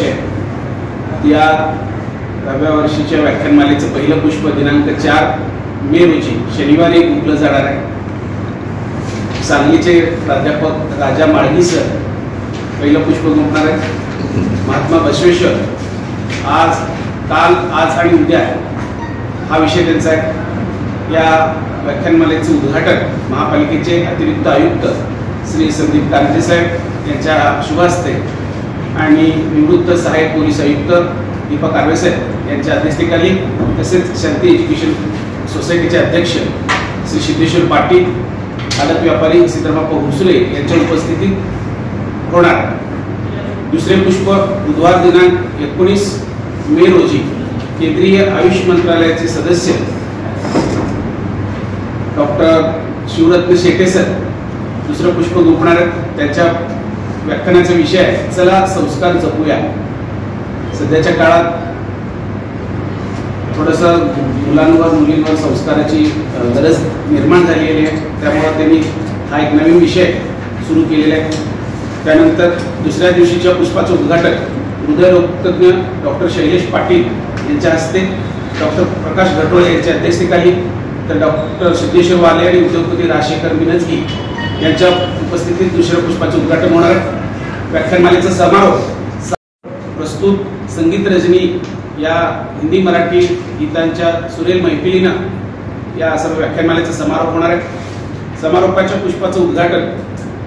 विषय या 10व्या वर्षीच्या व्याख्यानमालेचं पहिलं पुष्प दिनांक 4 मे रोजी शनिवारी गुंफलं जाणार आहे। सांगलीचे प्राध्यापक राजा माळगी सर पहिलं पुष्प गुंफणार आहेत। महात्मा बसवेश्वर काल आज आणि उद्या हा विषय त्यांचा आहे। या व्याख्यानमालेचं उद्घाटन महापालिकेचे अतिरिक्त आयुक्त श्री संदीप कांते साहेब यांच्या शुभ हस्ते आणि निवृत्त सहाय्यक पोलीस आयुक्त दीपक आर्वेसर यांच्या अध्यक्षतेखाली तसेच शांती एज्युकेशन सोसायटीचे अध्यक्ष श्री सिद्धेश्वर पाटील, आडत व्यापारी सीतारामप्पा हुसरे यांच्या उपस्थितीत होणार। दुसरे पुष्प बुधवार दिनांक 19 मे रोजी केंद्रीय आयुष मंत्रालयाचे सदस्य डॉक्टर शिवरत्न शेटे सर दुसरं पुष्प गुंफणार आहेत। त्यांच्या व्याख्यानाचा विषय आहे चला संस्कार जपूया। सध्याच्या काळात थोडंसं मुलांवर मुलींवर संस्काराची गरज निर्माण झालेली आहे, त्यामुळे त्यांनी हा एक नवीन विषय सुरू केलेला आहे। त्यानंतर दुसऱ्या दिवशीच्या पुष्पाचं उद्घाटन हृदयरोगतज्ञ डॉक्टर शैलेश पाटील यांच्या हस्ते डॉक्टर प्रकाश घटोळे यांच्या अध्यक्षतेखाली तर डॉक्टर सिद्धेश्वर वाले आणि उद्योगपती राजशेखर मिनजगी यांच्या उपस्थितीत दुसऱ्या पुष्पाचे उद्घाटन होणार आहे। व्याख्यानमालेचा समारोप प्रस्तुत संगीत रजनी या हिंदी मराठी गीतांच्या सुरेल मैफिलीनं या सर्व व्याख्यानमालेचा समारोप होणार आहे। समारोपाच्या पुष्पाचं उद्घाटन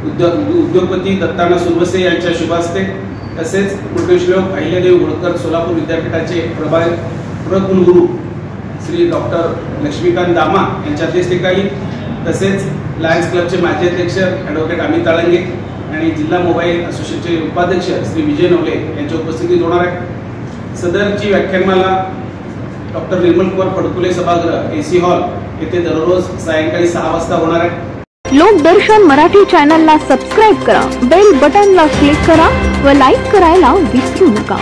उद्योगपती दत्ताना सुरवसे यांच्या शुभ हस्ते तसेच पुण्यश्लोक अहिल्यादेवी होळकर सोलापूर विद्यापीठाचे प्रकुलगुरू श्री डॉक्टर लक्ष्मीकांत दामा यांच्या अध्यक्षतेखाली तसेच लायन्स क्लबचे माजी अध्यक्ष ॲडव्होकेट अमित ताळंगे आणि जिल्हा मोबाईल असोसिएशनचे उपाध्यक्ष श्री विजय नवले यांच्या उपस्थितीत होणार आहे। सदरची व्याख्यानमाला डॉक्टर निर्मल कुमार फडकुले सभागृह AC हॉल येथे दररोज सायंकाळी 6 वाजता होणार आहे। लोकदर्शन मराठी चॅनलला सबस्क्राइब करा, बेल बटनला क्लिक करा व लाईक करायला विसरू नका।